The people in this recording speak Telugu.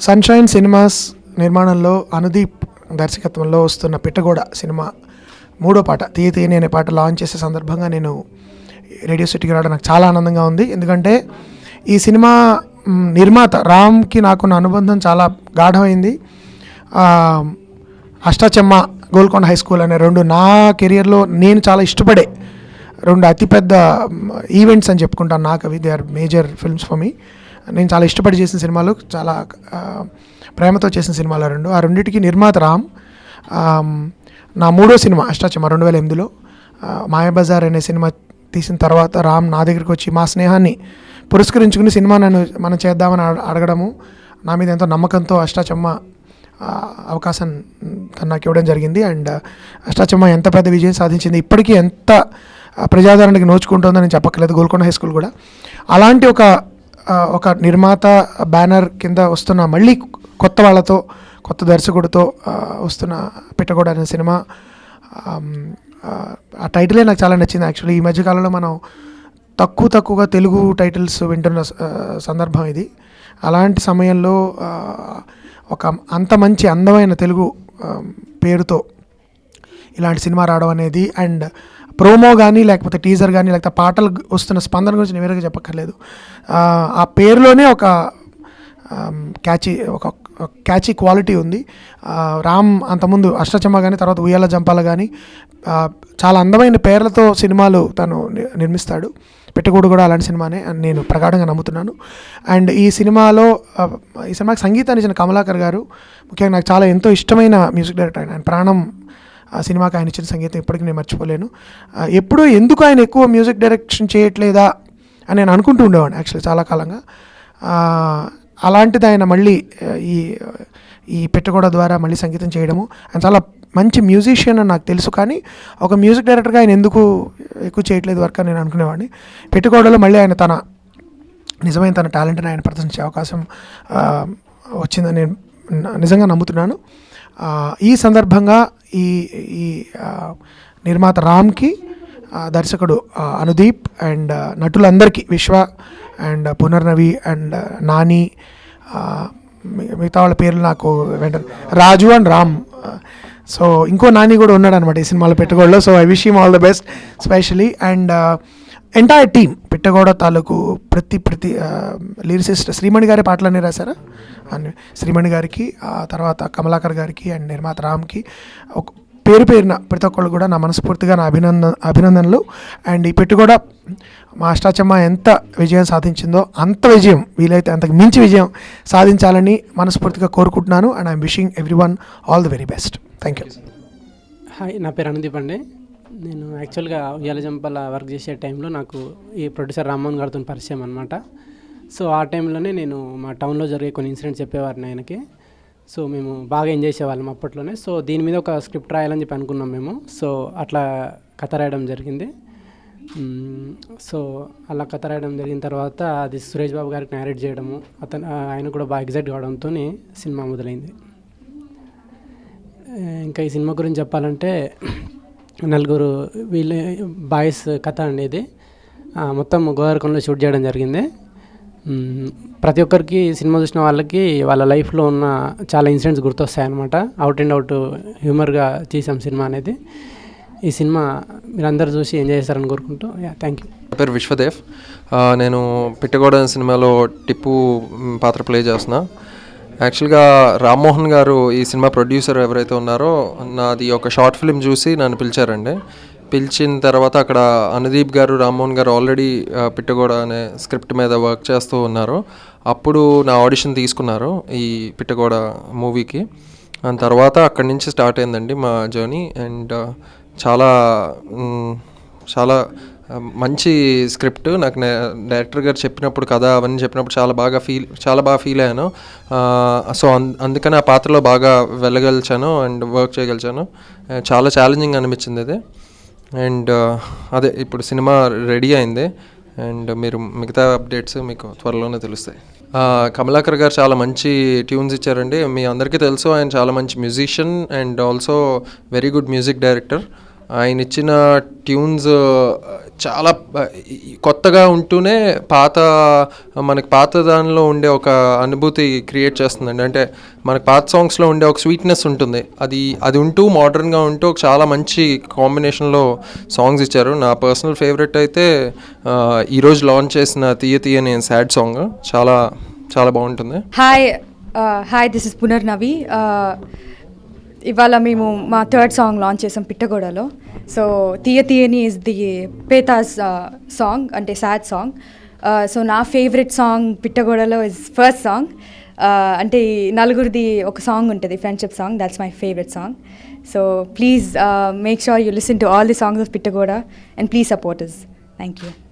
సన్షైన్ సినిమాస్ నిర్మాణంలో అనుదీప్ దర్శకత్వంలో వస్తున్న పిట్టగోడ సినిమా 3వ పాట తీయ తీయని అనే పాట లాంచ్ చేసే సందర్భంగా నేను రేడియో సిటీకి రావడం నాకు చాలా ఆనందంగా ఉంది. ఎందుకంటే ఈ సినిమా నిర్మాత రామ్కి నాకున్న అనుబంధం చాలా గాఢమైంది. అష్టాచెమ్మ, గోల్కొండ హై స్కూల్ అనే 2 నా కెరియర్లో నేను చాలా ఇష్టపడే 2 అతిపెద్ద ఈవెంట్స్ అని చెప్పుకుంటాను. నాకు అవి they are major films for me. నేను చాలా ఇష్టపడి చేసిన సినిమాలు, చాలా ప్రేమతో చేసిన సినిమాలు 2. ఆ రెండింటికి నిర్మాత రామ్. నా 3వ సినిమా అష్టాచెమ్మ 2008లో మాయాబజార్ అనే సినిమా తీసిన తర్వాత రామ్ నా దగ్గరికి వచ్చి మా స్నేహాన్ని పురస్కరించుకుని సినిమా మనం చేద్దామని అడగడము, నా మీద ఎంతో నమ్మకంతో అష్టాచెమ్మ అవకాశం నాకు ఇవ్వడం జరిగింది. అండ్ అష్టాచెమ్మ ఎంత పెద్ద విజయం సాధించింది, ఇప్పటికీ ఎంత ప్రజాదరణకి నోచుకుంటుందని నేను చెప్పక్కర్లేదు. గోల్కొండ హై స్కూల్ కూడా అలాంటి ఒక నిర్మాత బ్యానర్ కింద వస్తున్న మళ్ళీ కొత్త వాళ్ళతో, కొత్త దర్శకుడితో వస్తున్న పిట్టగోడ అనే సినిమా. ఆ టైటిలే నాకు చాలా నచ్చింది. యాక్చువల్లీ ఈ మధ్యకాలంలో మనం తక్కువగా తెలుగు టైటిల్స్ వింటున్న సందర్భం ఇది. అలాంటి సమయంలో ఒక అంత మంచి అందమైన తెలుగు పేరుతో ఇలాంటి సినిమా రావడం అనేది, అండ్ ప్రోమో కానీ లేకపోతే టీజర్ కానీ లేకపోతే పాటలు వస్తున్న స్పందన గురించి నేను వేరేగా చెప్పక్కర్లేదు. ఆ పేరులోనే ఒక క్యాచీ క్వాలిటీ ఉంది. రామ్ అంతకుముందు అష్టాచెమ్మ కానీ తర్వాత ఉయ్యాల జంపాల కానీ చాలా అందమైన పేర్లతో సినిమాలు తను నిర్మిస్తాడు. పిట్టగోడ కూడా అలాంటి సినిమానే అని నేను ప్రగాఢంగా నమ్ముతున్నాను. అండ్ ఈ సినిమాకి సంగీతాన్ని ఇచ్చిన కమలాకర్ గారు ముఖ్యంగా నాకు చాలా ఎంతో ఇష్టమైన మ్యూజిక్ డైరెక్టర్. ఆయన ప్రాణం. ఆ సినిమాకి ఆయన ఇచ్చిన సంగీతం ఇప్పటికీ నేను మర్చిపోలేను. ఎప్పుడూ ఎందుకు ఆయన ఎక్కువ మ్యూజిక్ డైరెక్షన్ చేయట్లేదా అని నేను అనుకుంటూ ఉండేవాడిని యాక్చువల్లీ చాలా కాలంగా. అలాంటిది ఆయన మళ్ళీ ఈ పిట్టగోడ ద్వారా మళ్ళీ సంగీతం చేయడము. ఆయన చాలా మంచి మ్యూజిషియన్ అని నాకు తెలుసు, కానీ ఒక మ్యూజిక్ డైరెక్టర్గా ఆయన ఎందుకు ఎక్కువ చేయట్లేదు వర్క్ అని నేను అనుకునేవాడిని. పిట్టగోడలో మళ్ళీ ఆయన నిజమైన తన టాలెంట్ని ఆయన ప్రదర్శించే అవకాశం వచ్చిందని నేను నిజంగా నమ్ముతున్నాను. ఈ సందర్భంగా ఈ నిర్మాత రామ్కి, దర్శకుడు అనుదీప్ అండ్ నటులందరికీ విశ్వ అండ్ పునర్నవి అండ్ నాని, మిగతా వాళ్ళ పేర్లు నాకు వెంటనే రాజు అండ్ రామ్. సో ఇంకో నాని కూడా ఉన్నాడు అనమాట ఈ సినిమాలో పిట్టగోడలో. So I wish him all the best specially. And entire team Pittagoda తాలూకు ప్రతి లిరిసిస్ట్ శ్రీమణి గారి పాటలన్నీ రాశారా అని శ్రీమణి గారికి, తర్వాత కమలాకర్ గారికి అండ్ నిర్మాత రామ్కి ఒక పేరున ప్రతి ఒక్కళ్ళు కూడా నా మనస్ఫూర్తిగా నా అభినందనలు. అండ్ ఈ పిట్టగోడ మా అష్టాచెమ్మ ఎంత విజయం సాధించిందో అంత విజయం, వీలైతే అంతకు మించి విజయం సాధించాలని మనస్ఫూర్తిగా కోరుకుంటున్నాను. And I'm wishing everyone all the very best. Thank you. Hi, నా పేరు అనుదీప్ అండి. నేను యాక్చువల్గా ఉయ్యాల జంపాల వర్క్ చేసే టైంలో నాకు ఈ ప్రొడ్యూసర్ రామ్మోహన్ గారితో పరిచయం అనమాట. సో ఆ టైంలోనే నేను మా టౌన్లో జరిగే కొన్ని ఇన్సిడెంట్స్ చెప్పేవారిని ఆయనకి. సో మేము బాగా ఎంజాయ్ చేసేవాళ్ళం అప్పట్లోనే. సో దీని మీద ఒక స్క్రిప్ట్ రాయాలని చెప్పి అనుకున్నాం మేము. సో అట్లా కథ రాయడం జరిగింది. సో అలా కథ రాయడం జరిగిన తర్వాత అది సురేష్ బాబు గారికి నేరేట్ చేయడము, ఆయన కూడా బాగా ఎగ్జైట్ కావడంతో సినిమా మొదలైంది. ఇంకా ఈ సినిమా గురించి చెప్పాలంటే నలుగురు బాయ్స్ కథ అండి ఇది. మొత్తం గోదావరికంలో షూట్ చేయడం జరిగింది. ప్రతి ఒక్కరికి సినిమా చూసిన వాళ్ళకి వాళ్ళ లైఫ్లో ఉన్న చాలా ఇన్సిడెంట్స్ గుర్తొస్తాయన్నమాట. అవుట్ అండ్ అవుట్ హ్యూమర్గా చేసాం సినిమా అనేది. ఈ సినిమా మీరందరూ చూసి ఎంజాయ్ చేస్తారని కోరుకుంటూ థ్యాంక్ యూ. నా పేరు విశ్వదేవ్. నేను పిట్టగోడ సినిమాలో టిప్పు పాత్ర ప్లే చేస్తున్నా. యాక్చువల్గా రామ్మోహన్ గారు ఈ సినిమా ప్రొడ్యూసర్ ఎవరైతే ఉన్నారో నాది ఒక షార్ట్ ఫిల్మ్ చూసి నన్ను పిలిచారండి. పిలిచిన తర్వాత అక్కడ అనుదీప్ గారు, రామ్మోహన్ గారు ఆల్రెడీ పిట్టగోడ అనే స్క్రిప్ట్ మీద వర్క్ చేస్తూ ఉన్నారు. అప్పుడు నా ఆడిషన్ తీసుకున్నారు ఈ పిట్టగోడ మూవీకి. దాని తర్వాత అక్కడి నుంచి స్టార్ట్ అయిందండి మా జర్నీ. అండ్ చాలా మంచి స్క్రిప్ట్. నాకు డైరెక్టర్ గారు చెప్పినప్పుడు కథ అవన్నీ చెప్పినప్పుడు చాలా బాగా ఫీల్ అయ్యాను. సో అందుకని ఆ పాత్రలో బాగా వెళ్ళగలిచాను అండ్ వర్క్ చేయగలిచాను. చాలా ఛాలెంజింగ్ అనిపించింది ఇది. అండ్ అదే ఇప్పుడు సినిమా రెడీ అయింది. అండ్ మీరు మిగతా అప్డేట్స్ మీకు త్వరలోనే తెలుస్తాయి. కమలాకర్ గారు చాలా మంచి ట్యూన్స్ ఇచ్చారండి. మీ అందరికీ తెలుసు ఆయన చాలా మంచి musician and also very good music director. ఆయన ఇచ్చిన ట్యూన్స్ చాలా కొత్తగా ఉంటూనే మనకి పాత దానిలో ఉండే ఒక అనుభూతి క్రియేట్ చేస్తుందండి. అంటే మనకి పాత సాంగ్స్లో ఉండే ఒక స్వీట్నెస్ ఉంటుంది, అది ఉంటూ మోడర్న్గా ఉంటూ ఒక చాలా మంచి కాంబినేషన్లో సాంగ్స్ ఇచ్చారు. నా పర్సనల్ ఫేవరెట్ అయితే ఈరోజు లాంచ్ చేసిన తీయ తీయని సాడ్ సాంగ్ చాలా చాలా బాగుంటుంది. Hi this is Punarnavi. ఇవాళ మేము మా థర్డ్ సాంగ్ లాంచ్ చేసాం పిట్టగోడలో. సో తీయ తీయని ఇస్ ది పేతాస్ సాంగ్, అంటే సాడ్ సాంగ్. సో నా ఫేవరెట్ సాంగ్ పిట్టగోడలో ఇస్ ఫస్ట్ సాంగ్. అంటే నలుగురిది ఒక సాంగ్ ఉంటుంది, friendship song. That's my favourite song. So please make sure you listen to all the songs of Pittagoda and please support us. Thank you.